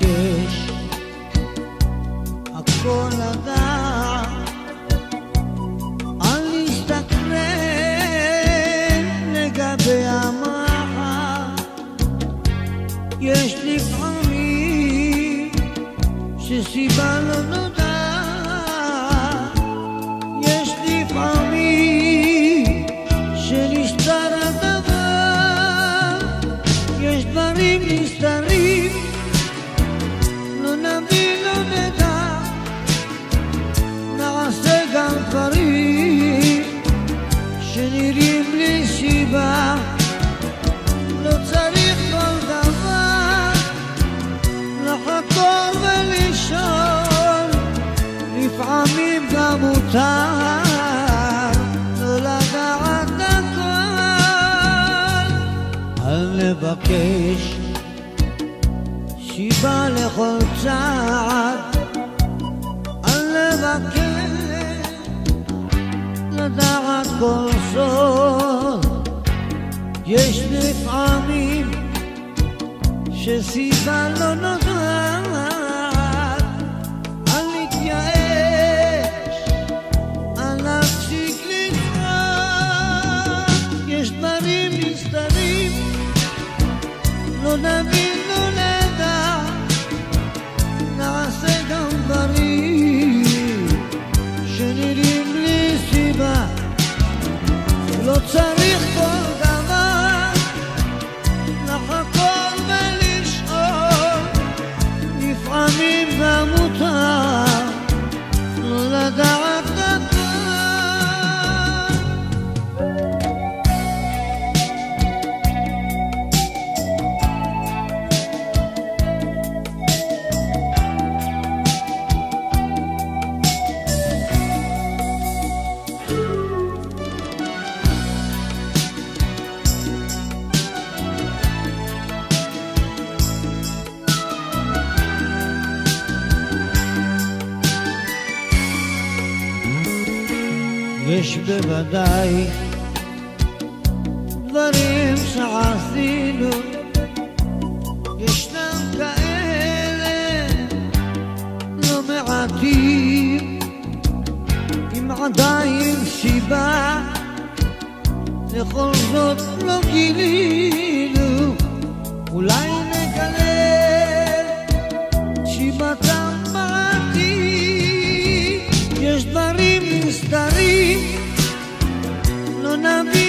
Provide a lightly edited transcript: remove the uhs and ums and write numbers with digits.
לבקש הכל לדעת, אל נסתכרן לגבי המחר. יש לפעמים שסיבה לא נודעת, יש לפעמים שנסתר הדבר, יש דברים נסתרים, לא נבין לא נדע, נעשה גם דברים שנראים בלי סיבה. לא צריך כל דבר לחקור ולשאול, לפעמים גם מותר לא לדעת הכל. אל נבקש סיבה לכל צעד, אל נבקש לדעת כל סוד. יש לפעמים שסיבה לא נודעת, אל נתייאש, אל נפסיק לצעוק. יש דברים נסתרים, לא נבין לא נדע, נעשה גם דברים שנראים בלי סיבה. לא צריך כל דבר לחקור ולשאול, לפעמים גם מותר לא לדעת הכל. יש בוודאי דברים שעשינו, ישנם כאלה לא מעטים, אם עדיין סיבה לכל זאת לא גילינו, אולי נגלה שיבתם בעתיד. יש דברים נסתרים, לא נבין